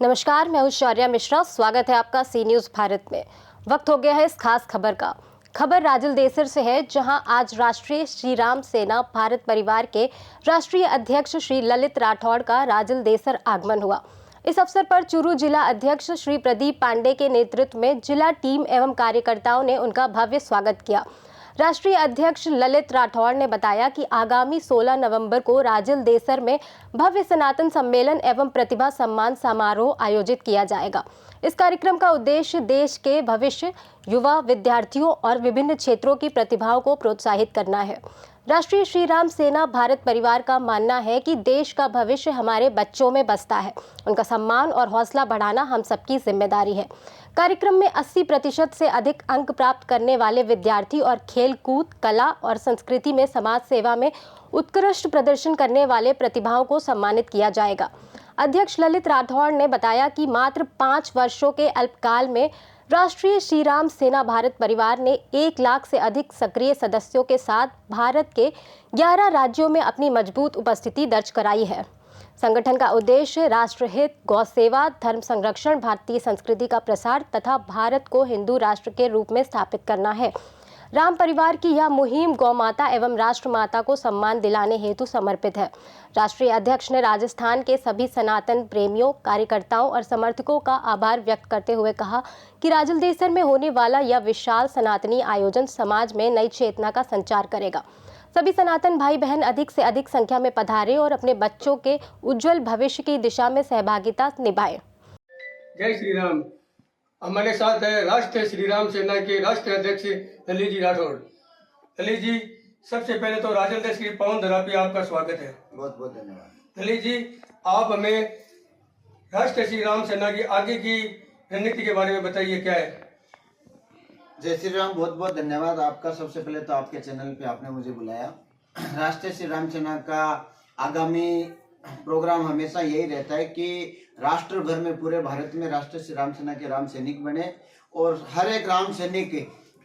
नमस्कार, मैं हूं शौर्या मिश्रा। स्वागत है आपका सी न्यूज़ भारत में। वक्त हो गया है इस खास खबर का। खबर राजलदेसर से है, जहां आज राष्ट्रीय श्री राम सेना भारत परिवार के राष्ट्रीय अध्यक्ष श्री ललित राठौड़ का राजलदेसर आगमन हुआ। इस अवसर पर चूरू जिला अध्यक्ष श्री प्रदीप पांडे के नेतृत्व में जिला टीम एवं कार्यकर्ताओं ने उनका भव्य स्वागत किया। राष्ट्रीय अध्यक्ष ललित राठौड़ ने बताया कि आगामी 16 नवंबर को राजलदेसर में भव्य सनातन सम्मेलन एवं प्रतिभा सम्मान समारोह आयोजित किया जाएगा। इस कार्यक्रम का उद्देश्य देश के भविष्य, युवा, विद्यार्थियों और विभिन्न क्षेत्रों की प्रतिभाओं को प्रोत्साहित करना है। राष्ट्रीय श्री राम सेना भारत परिवार का मानना है कि देश का भविष्य हमारे बच्चों में बसता है। उनका सम्मान और हौसला बढ़ाना हम सबकी जिम्मेदारी है। कार्यक्रम में 80% से अधिक अंक प्राप्त करने वाले विद्यार्थी और खेल कूद, कला और संस्कृति में समाज सेवा में उत्कृष्ट प्रदर्शन करने वाले प्रतिभाओं को सम्मानित किया जाएगा। अध्यक्ष ललित राठौड़ ने बताया कि मात्र 5 वर्षों के अल्पकाल में राष्ट्रीय श्री राम सेना भारत परिवार ने 1 लाख से अधिक सक्रिय सदस्यों के साथ भारत के 11 राज्यों में अपनी मजबूत उपस्थिति दर्ज कराई है। संगठन का उद्देश्य राष्ट्रहित, गौ सेवा, धर्म संरक्षण, भारतीय संस्कृति का प्रसार तथा भारत को हिंदू राष्ट्र के रूप में स्थापित करना है। राम परिवार की यह मुहिम गौ माता एवं राष्ट्र माता को सम्मान दिलाने हेतु समर्पित है। राष्ट्रीय अध्यक्ष ने राजस्थान के सभी सनातन प्रेमियों, कार्यकर्ताओं और समर्थकों का आभार व्यक्त करते हुए कहा कि राजलदेसर में होने वाला यह विशाल सनातनी आयोजन समाज में नई चेतना का संचार करेगा। सभी सनातन भाई बहन अधिक से अधिक संख्या में पधारें और अपने बच्चों के उज्जवल भविष्य की दिशा में सहभागिता निभाएं। जय श्री राम। हमारे साथ है राष्ट्रीय श्री राम सेना के राष्ट्रीय अध्यक्ष ललित जी राठौड़। ललित जी, सबसे पहले तो राजलदेसर की पावन धरा पे आपका स्वागत है। बहुत बहुत धन्यवाद। ललित जी, आप हमें राष्ट्रीय श्री राम सेना की आगे की रणनीति के बारे में बताइए, क्या है? जय श्री राम, बहुत बहुत धन्यवाद आपका। सबसे पहले तो आपके चैनल पे आपने मुझे बुलाया। राष्ट्रीय श्री राम सेना का आगामी प्रोग्राम हमेशा यही रहता है कि राष्ट्र भर में, पूरे भारत में राष्ट्रीय श्री राम सेना के राम सैनिक बने और हर एक राम सैनिक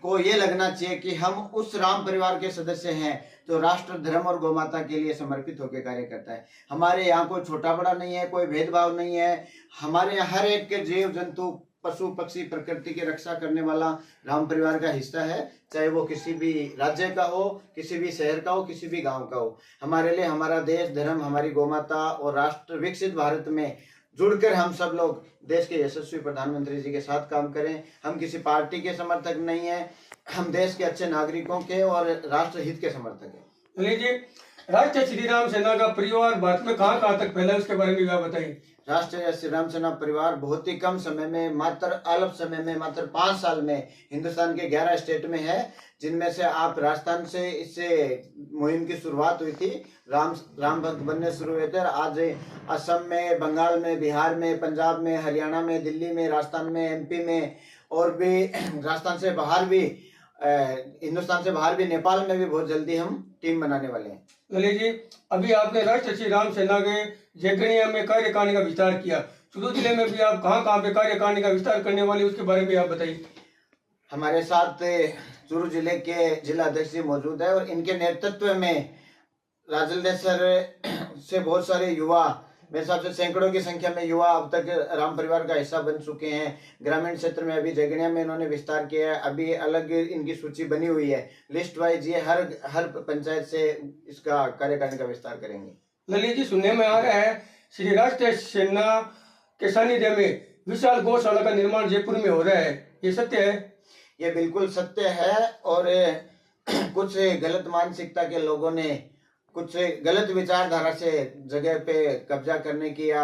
को ये लगना चाहिए कि हम उस राम परिवार के सदस्य हैं जो राष्ट्र, धर्म और गौमाता के लिए समर्पित होकर कार्य करता है। हमारे यहाँ कोई छोटा बड़ा नहीं है, कोई भेदभाव नहीं है। हमारे यहाँ हर एक के जीव जंतु, पशु पक्षी, प्रकृति की रक्षा करने वाला राम परिवार का हिस्सा है, चाहे वो किसी भी राज्य का हो, किसी भी शहर का हो, किसी भी गांव का हो। हमारे लिए हमारा देश, धर्म, हमारी गौमाता और राष्ट्र विकसित भारत में जुड़कर हम सब लोग देश के यशस्वी प्रधानमंत्री जी के साथ काम करें। हम किसी पार्टी के समर्थक नहीं है, हम देश के अच्छे नागरिकों के और राष्ट्र हित के समर्थक हैं। ललित जी, राष्ट्रीय श्री राम सेना का परिवार भारत में कहाँ कहाँ तक फैला है, उसके बारे में आप बताइए। राष्ट्रीय श्री राम सेना परिवार बहुत ही कम समय में, मात्र अल्प समय में, मात्र 5 साल में हिंदुस्तान के 11 स्टेट में है, जिनमें से आप राजस्थान से इससे मुहिम की शुरुआत हुई थी। राम भक्त बनने शुरू हुए थे। आज असम में, बंगाल में, बिहार में, पंजाब में, हरियाणा में, दिल्ली में, राजस्थान में, एमपी में और भी राजस्थान से बाहर भी, हिंदुस्तान से बाहर भी, नेपाल में भी बहुत जल्दी हम टीम बनाने वाले हैं। ललित जी, अभी आपने राष्ट्रीय श्री राम सेना के जयगणिया में कार्य करने का विस्तार किया। चूरू जिले में भी आप कहाँ कहाँ पे कार्य करने का विस्तार करने वाले, उसके बारे में आप बताइए। हमारे साथ चूरू जिले के जिला अध्यक्ष जी मौजूद है और इनके नेतृत्व में राजलदेसर से बहुत सारे युवा, मेरे हिसाब से सैकड़ों की संख्या में युवा अब तक राम परिवार का हिस्सा बन चुके हैं। ग्रामीण क्षेत्र में अभी जगनिया में इन्होंने विस्तार किया है। अभी अलग इनकी सूची बनी हुई है, लिस्ट वाइज। ये हर पंचायत से इसका कार्य करने का विस्तार करेंगे। ललित जी, सुनने में आ रहा है श्री राष्ट्रीय सेना के सानिध्य में विशाल गौशाला का निर्माण जयपुर में हो रहा है, ये सत्य है? ये बिल्कुल सत्य है और कुछ गलत मानसिकता के लोगों ने, कुछ गलत विचारधारा से जगह पे कब्जा करने की, या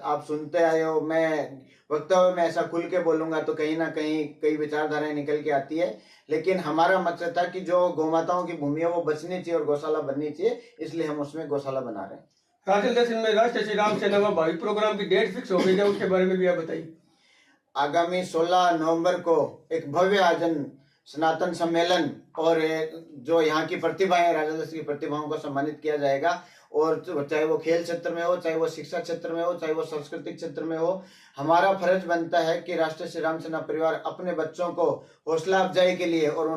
आप सुनते आए हो, मैं वक्तव्य में ऐसा खुल के बोलूंगा तो कहीं ना कहीं कई विचारधाराएं निकल के आती है। लेकिन हमारा मकसद था कि जो गौमाताओं की भूमि है वो बचनी चाहिए और गौशाला बननी चाहिए, इसलिए हम उसमें गौशाला बना रहे हैं। राजलदेसर में राष्ट्रीय श्री राम सेना का भावी प्रोग्राम की डेट फिक्स हो गई है, उसके बारे में भी आप बताइए। आगामी 16 नवंबर को एक भव्य आयोजन, सनातन सम्मेलन और जो यहाँ की प्रतिभा है, राजा देश की प्रतिभाओं को सम्मानित किया जाएगा। और चाहे वो खेल क्षेत्र में हो, चाहे वो शिक्षा क्षेत्र में हो, चाहे वो सांस्कृतिक क्षेत्र में हो, हमारा फर्ज बनता है कि राष्ट्रीय श्री राम सेना परिवार अपने बच्चों को हौसला अफजाई के लिए और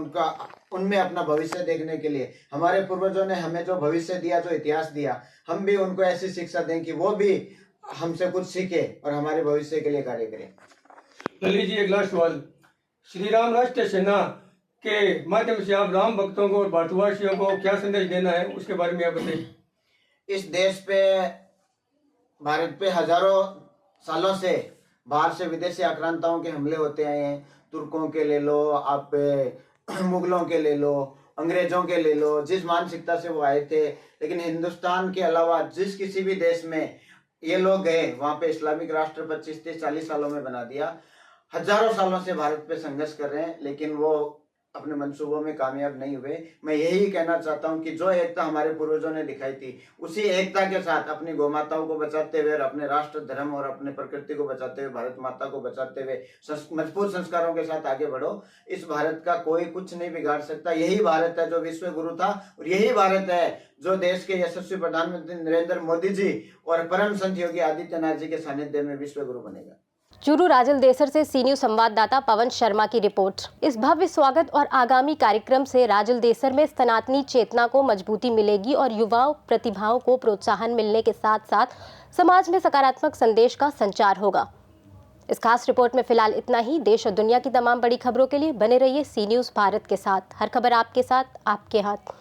उनमें अपना भविष्य देखने के लिए, हमारे पूर्वजों ने हमें जो भविष्य दिया, जो इतिहास दिया, हम भी उनको ऐसी शिक्षा दें कि वो भी हमसे कुछ सीखे और हमारे भविष्य के लिए कार्य करें। ललित जी, एक लास्ट सवाल, श्री राम राष्ट्रीय सेना के माध्यम से आप राम भक्तों को और भारतवासियों को क्या संदेश देना है, उसके बारे में आप बताइए। इस देश पे, भारत पे हजारों सालों से बाहर से विदेशी आक्रांताओं के हमले होते आए हैं। तुर्कों के ले लो, आप मुगलों के ले लो, अंग्रेजों के ले लो, जिस मानसिकता से वो आए थे, लेकिन हिंदुस्तान के अलावा जिस किसी भी देश में ये लोग गए, वहां पे इस्लामिक राष्ट्र 25-30-40 सालों में बना दिया। हजारों सालों से भारत पे संघर्ष कर रहे हैं, लेकिन वो अपने मंसूबों में कामयाब नहीं हुए। मैं यही कहना चाहता हूं कि जो एकता हमारे पूर्वजों ने दिखाई थी, उसी एकता के साथ अपनी गौ माताओं को बचाते हुए और अपने राष्ट्र, धर्म और अपने प्रकृति को बचाते हुए, भारत माता को बचाते हुए मजबूत संस्कारों के साथ आगे बढ़ो। इस भारत का कोई कुछ नहीं बिगाड़ सकता। यही भारत है जो विश्व गुरु था, और यही भारत है जो देश के यशस्वी प्रधानमंत्री नरेंद्र मोदी जी और परम संत योगी आदित्यनाथ जी के सानिध्य में विश्व गुरु बनेगा। चूरू राजल देसर से सी न्यूज संवाददाता पवन शर्मा की रिपोर्ट। इस भव्य स्वागत और आगामी कार्यक्रम से राजल देसर में सनातनी चेतना को मजबूती मिलेगी और युवाओं प्रतिभाओं को प्रोत्साहन मिलने के साथ साथ समाज में सकारात्मक संदेश का संचार होगा। इस खास रिपोर्ट में फिलहाल इतना ही। देश और दुनिया की तमाम बड़ी खबरों के लिए बने रहिए सी न्यूज भारत के साथ। हर खबर आपके साथ, आपके हाथ।